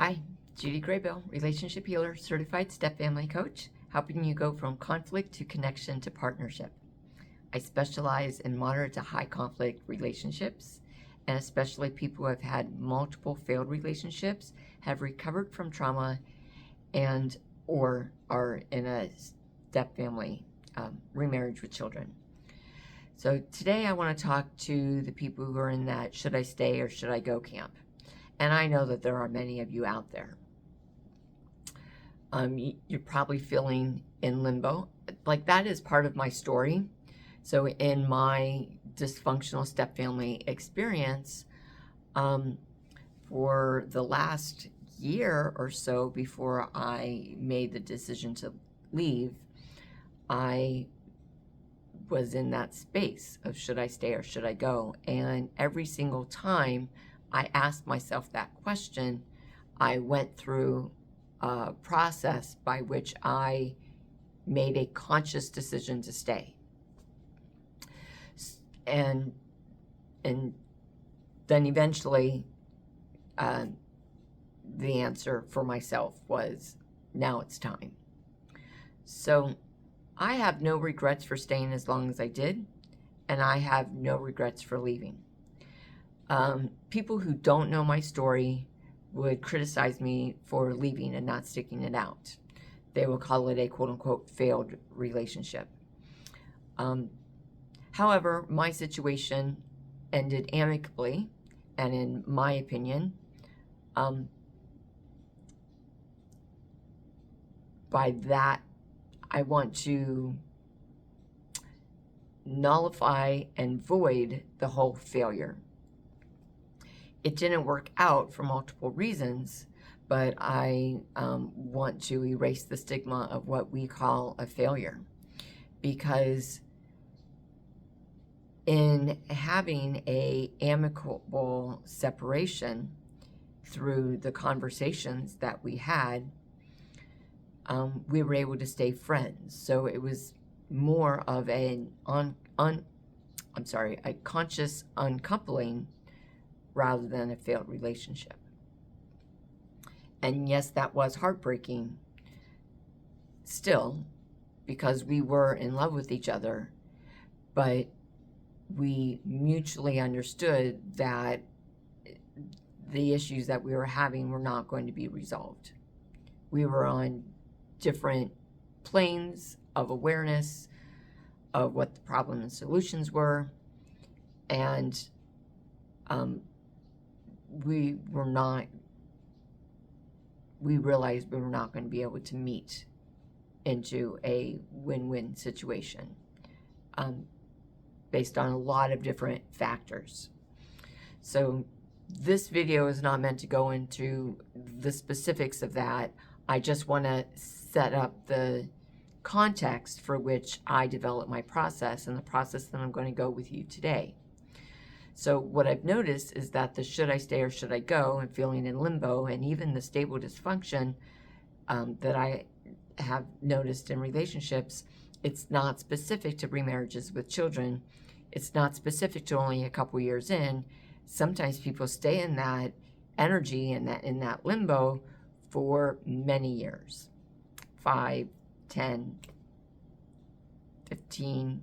Hi, Judy Graybill, relationship healer, certified step-family coach, helping you go from conflict to connection to partnership. I specialize in moderate to high conflict relationships, and especially people who have had multiple failed relationships, have recovered from trauma, and or are in a step-family remarriage with children. So today I want to talk to the people who are in that should I stay or should I go camp. And I know that there are many of you out there. You're probably feeling in limbo. Like, that is part of my story. So in my dysfunctional step-family experience, for the last year or so before I made the decision to leave, I was in that space of should I stay or should I go? And every single time I asked myself that question, I went through a process by which I made a conscious decision to stay. And then eventually the answer for myself was, now it's time. So I have no regrets for staying as long as I did, and I have no regrets for leaving. People who don't know my story would criticize me for leaving and not sticking it out. They will call it a quote-unquote failed relationship. However, my situation ended amicably, and in my opinion, by that, I want to nullify and void the whole failure. It didn't work out for multiple reasons, but I want to erase the stigma of what we call a failure, because in having a amicable separation through the conversations that we had, we were able to stay friends. So it was more of a conscious uncoupling rather than a failed relationship. And yes, that was heartbreaking still, because we were in love with each other, but we mutually understood that the issues that we were having were not going to be resolved. We were on different planes of awareness of what the problem and solutions were, and we realized we were not going to be able to meet into a win-win situation based on a lot of different factors. So this video is not meant to go into the specifics of that. I just want to set up the context for which I develop my process, and the process that I'm going to go with you today. So what I've noticed is that the should I stay or should I go, and feeling in limbo, and even the stable dysfunction that I have noticed in relationships, it's not specific to remarriages with children. It's not specific to only a couple years in. Sometimes people stay in that energy and in that limbo for many years, 5, 10, 15,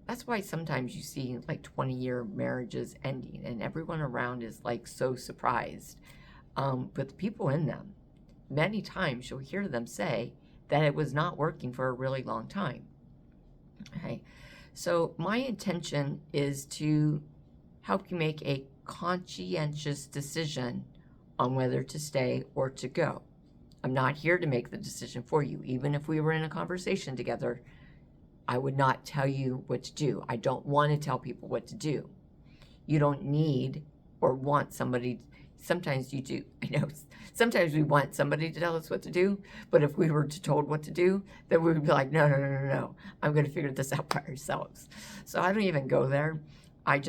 That's why sometimes you see like 20-year marriages ending and everyone around is like so surprised. But the people in them, many times you'll hear them say that it was not working for a really long time. Okay, so my intention is to help you make a conscientious decision on whether to stay or to go. I'm not here to make the decision for you. Even if we were in a conversation together, I would not tell you what to do. I don't want to tell people what to do. You don't need or want somebody. Sometimes you do. I know. Sometimes we want somebody to tell us what to do, but if we were told what to do, then we would be like, no. I'm going to figure this out by ourselves. So I don't even go there. I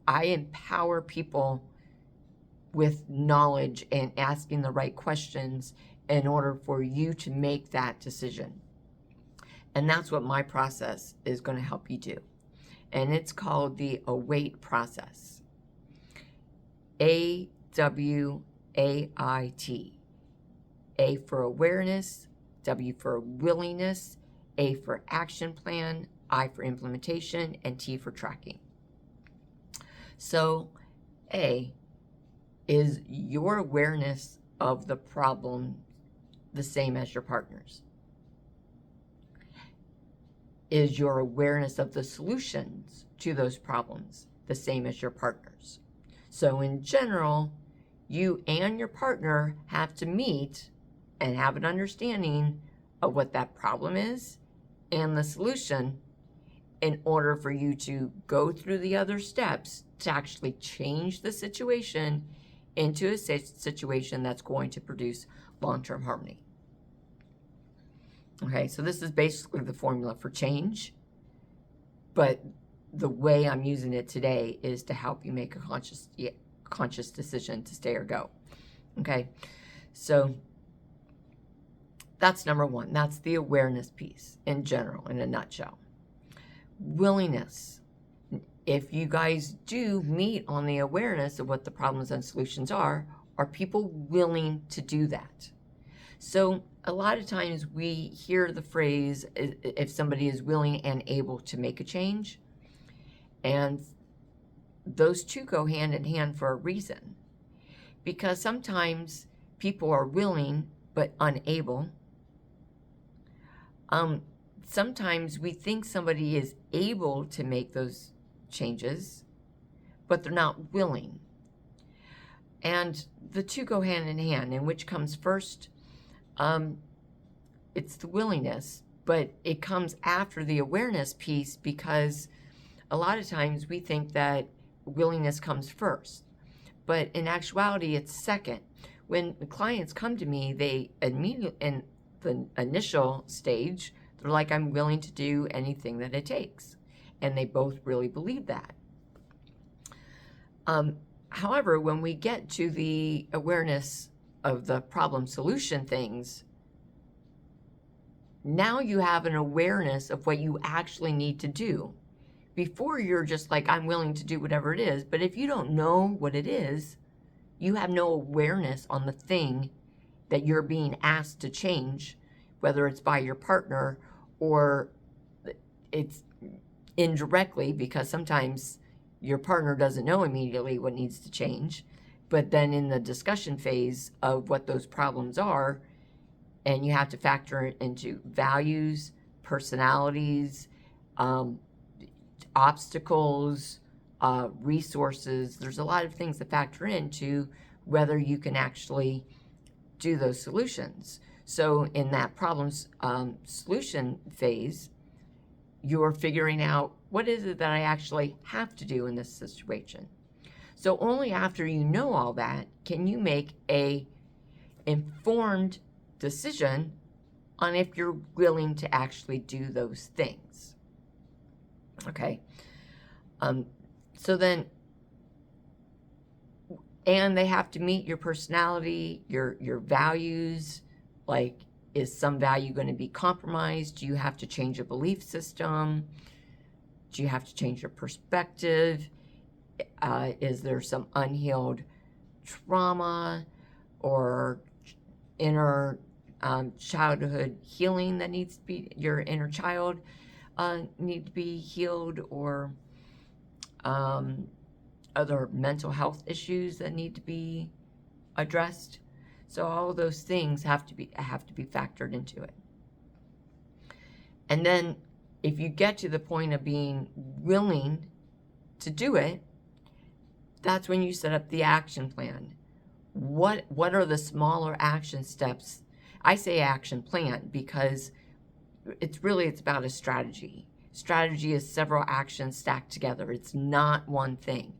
empower people with knowledge and asking the right questions in order for you to make that decision. And that's what my process is going to help you do. And it's called the await process. AWAIT. A for awareness, W for willingness, A for action plan, I for implementation, and T for tracking. So A is your awareness of the problem the same as your partner's? Is your awareness of the solutions to those problems the same as your partner's? So in general, you and your partner have to meet and have an understanding of what that problem is and the solution in order for you to go through the other steps to actually change the situation into a situation that's going to produce long-term harmony. Okay, so this is basically the formula for change, but the way I'm using it today is to help you make a conscious decision to stay or go. Okay, so that's number one. That's the awareness piece in general, in a nutshell. Willingness. If you guys do meet on the awareness of what the problems and solutions are people willing to do that? So a lot of times we hear the phrase, if somebody is willing and able to make a change, and those two go hand in hand for a reason. Because sometimes people are willing but unable. Sometimes we think somebody is able to make those changes, but they're not willing. And the two go hand in hand, and which comes first? It's the willingness, but it comes after the awareness piece, because a lot of times we think that willingness comes first, but in actuality it's second. When the clients come to me, they immediately, in the initial stage, they're like, I'm willing to do anything that it takes, and they both really believe that. However, when we get to the awareness of the problem solution things, now you have an awareness of what you actually need to do. Before, you're just like, I'm willing to do whatever it is, but if you don't know what it is, you have no awareness on the thing that you're being asked to change, whether it's by your partner or it's indirectly, because sometimes your partner doesn't know immediately what needs to change, but then in the discussion phase of what those problems are, and you have to factor into values, personalities, obstacles, resources. There's a lot of things that factor into whether you can actually do those solutions. So in that problems solution phase, you're figuring out, what is it that I actually have to do in this situation? So only after you know all that can you make a informed decision on if you're willing to actually do those things. Okay. So then, and they have to meet your personality, your values. Like, is some value going to be compromised? Do you have to change a belief system? Do you have to change your perspective? Is there some unhealed trauma or inner childhood healing that needs to be, your inner child need to be healed, or other mental health issues that need to be addressed? So all of those things have to be factored into it. And then if you get to the point of being willing to do it, that's when you set up the action plan. What are the smaller action steps? I say action plan because it's about a strategy. Strategy is several actions stacked together. It's not one thing.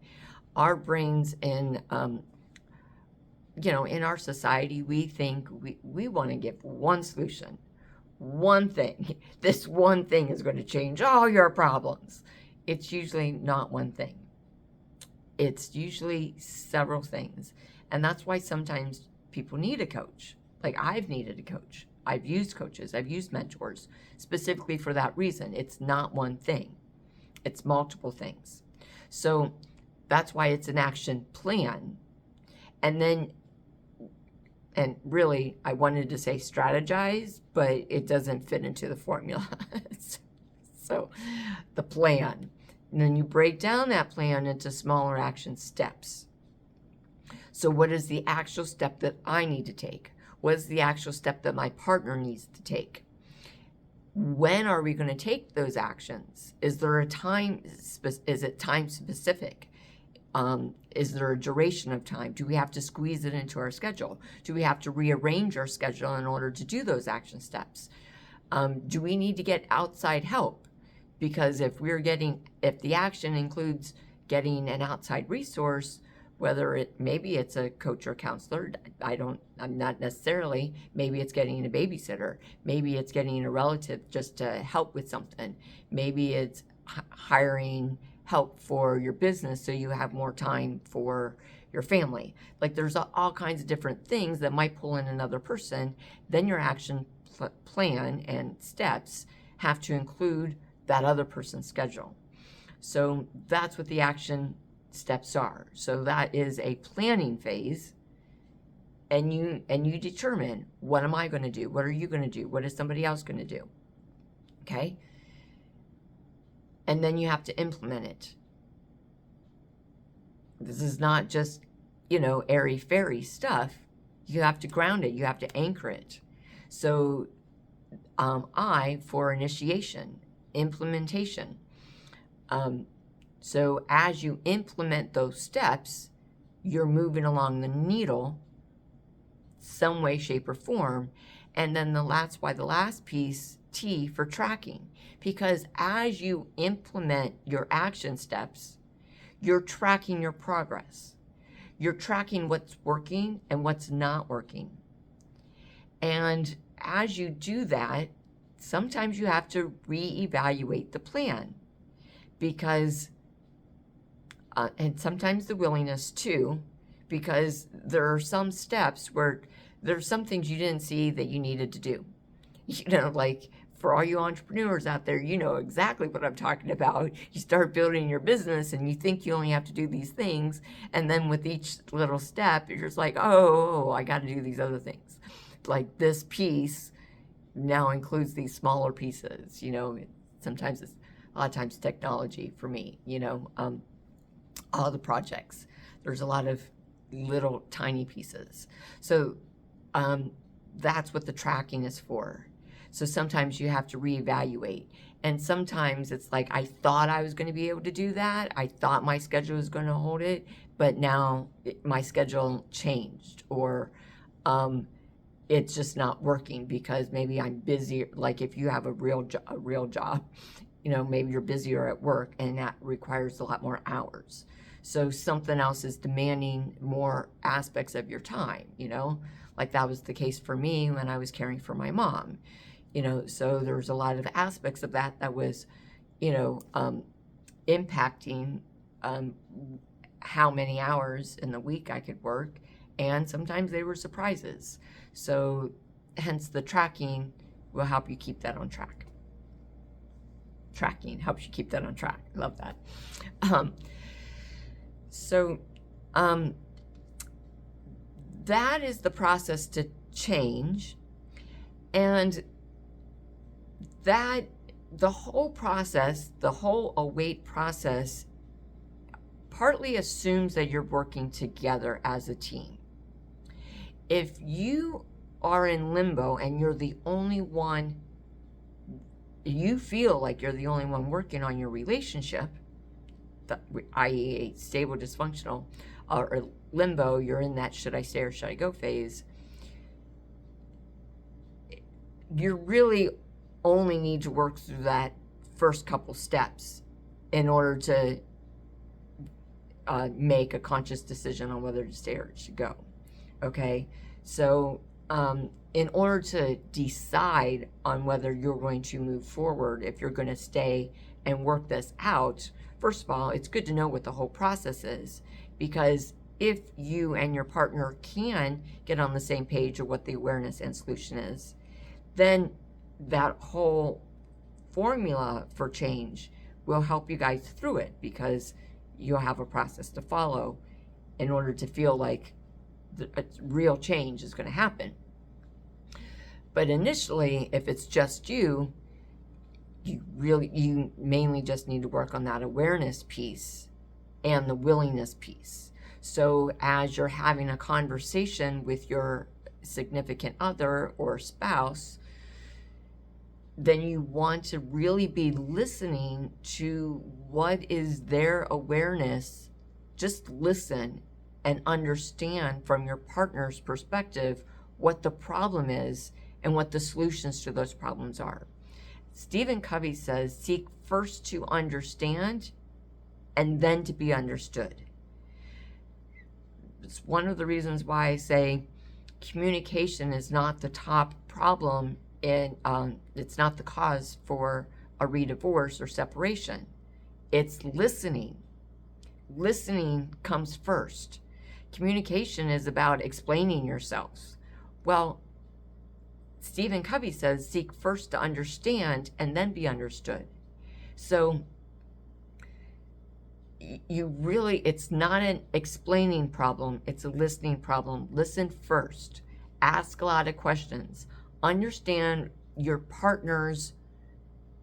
Our brains in our society, we think we want to give one solution, one thing. This one thing is going to change all your problems. It's usually not one thing. It's usually several things. And that's why sometimes people need a coach. Like, I've needed a coach. I've used coaches. I've used mentors specifically for that reason. It's not one thing. It's multiple things. So that's why it's an action plan, And then, and really, I wanted to say strategize, but it doesn't fit into the formula. So the plan. And then you break down that plan into smaller action steps. So what is the actual step that I need to take? What is the actual step that my partner needs to take? When are we going to take those actions? Is there a time? Is it time specific? Is there a duration of time? Do we have to squeeze it into our schedule? Do we have to rearrange our schedule in order to do those action steps? Do we need to get outside help? Because if the action includes getting an outside resource, whether maybe it's a coach or counselor, I'm not necessarily, maybe it's getting a babysitter, maybe it's getting a relative just to help with something, maybe it's hiring help for your business so you have more time for your family. Like there's all kinds of different things that might pull in another person. Then your action plan and steps have to include that other person's schedule. So that's what the action steps are. So that is a planning phase, and you determine, what am I going to do? What are you going to do? What is somebody else going to do? Okay? And then you have to implement it. This is not just, airy-fairy stuff. You have to ground it. You have to anchor it. So for initiation, implementation. So as you implement those steps, you're moving along the needle some way, shape, or form. And then that's why the last piece, T, for tracking. Because as you implement your action steps, you're tracking your progress. You're tracking what's working and what's not working. And as you do that, sometimes you have to reevaluate the plan. Because and sometimes the willingness too, because there are some steps where there's some things you didn't see that you needed to do. Like for all you entrepreneurs out there, you know exactly what I'm talking about. You start building your business and you think you only have to do these things. And then with each little step, you're just like, oh, I got to do these other things. Like this piece now includes these smaller pieces, sometimes a lot of times technology for me, all the projects. There's a lot of little tiny pieces. So that's what the tracking is for. So sometimes you have to reevaluate. And sometimes it's like, I thought I was going to be able to do that. I thought my schedule was going to hold it, but now my schedule changed, or it's just not working because maybe I'm busy. Like if you have a real job, maybe you're busier at work and that requires a lot more hours. So something else is demanding more aspects of your time, like that was the case for me when I was caring for my mom, so there was a lot of aspects of that was, impacting how many hours in the week I could work. And sometimes they were surprises. So hence the tracking will help you keep that on track. Tracking helps you keep that on track. I love that. That is the process to change. And that the whole process, the whole await process, partly assumes that you're working together as a team. If you are in limbo and you're the only one, you feel like you're the only one working on your relationship, i.e. stable, dysfunctional, or limbo, you're in that should I stay or should I go phase, you really only need to work through that first couple steps in order to make a conscious decision on whether to stay or to go. Okay, so in order to decide on whether you're going to move forward, if you're going to stay and work this out, first of all, it's good to know what the whole process is, because if you and your partner can get on the same page of what the awareness and solution is, then that whole formula for change will help you guys through it, because you'll have a process to follow in order to feel like real change is going to happen. But initially, if it's just you mainly just need to work on that awareness piece and the willingness piece. So as you're having a conversation with your significant other or spouse, then you want to really be listening to what is their awareness. Just listen and understand from your partner's perspective what the problem is and what the solutions to those problems are. Stephen Covey says, seek first to understand and then to be understood. It's one of the reasons why I say communication is not the top problem, and it's not the cause for a redivorce or separation. It's listening. Listening comes first. Communication is about explaining yourselves. Well, Stephen Covey says, seek first to understand and then be understood. So it's not an explaining problem, it's a listening problem. Listen first. Ask a lot of questions. Understand your partner's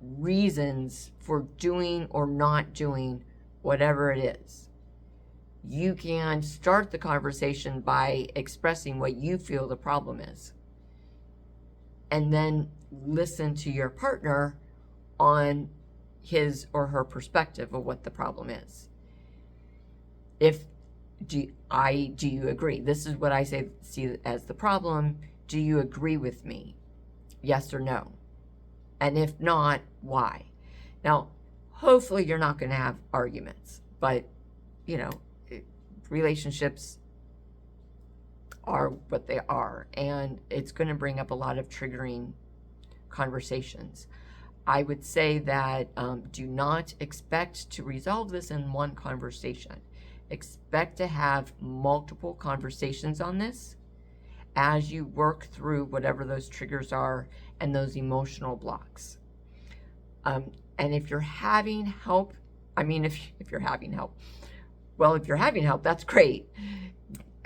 reasons for doing or not doing whatever it is. You can start the conversation by expressing what you feel the problem is, and then listen to your partner on his or her perspective of what the problem is. Do you agree? This is what I see as the problem. Do you agree with me? Yes or no? And if not, why? Now, hopefully you're not going to have arguments, but relationships are what they are, and it's going to bring up a lot of triggering conversations. I would say that do not expect to resolve this in one conversation. Expect to have multiple conversations on this as you work through whatever those triggers are and those emotional blocks. And if you're having help, if you're having help, well, if you're having help, that's great.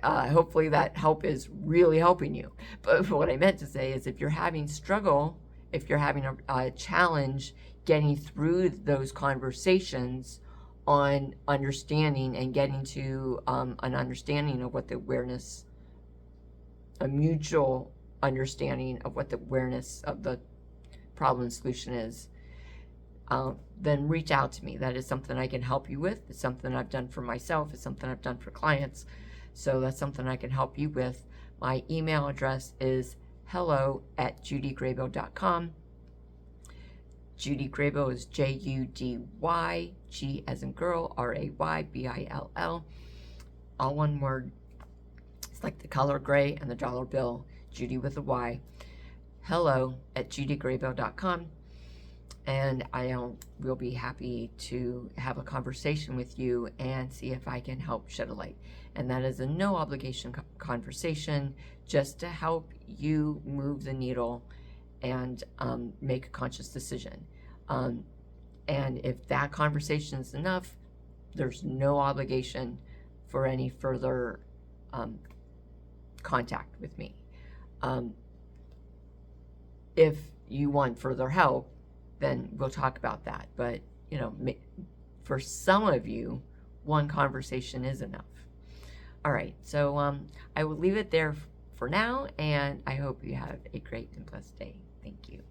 Hopefully that help is really helping you. But what I meant to say is if you're having struggle, if you're having a challenge getting through those conversations on understanding and getting to an understanding of what the awareness, a mutual understanding of what the awareness of the problem and solution is, then reach out to me. That is something I can help you with. It's something I've done for myself. It's something I've done for clients. So that's something I can help you with. My email address is hello@judygraybill.com. Judy Graybill is Judy, G as in girl, Raybill, all one word. It's like the color gray and the dollar bill, Judy with a Y. hello@judygraybill.com. And we'll be happy to have a conversation with you and see if I can help shed a light. And that is a no obligation conversation, just to help you move the needle and make a conscious decision. And if that conversation is enough, there's no obligation for any further contact with me. If you want further help, then we'll talk about that. But, for some of you, one conversation is enough. All right, so I will leave it there for now, and I hope you have a great and blessed day. Thank you.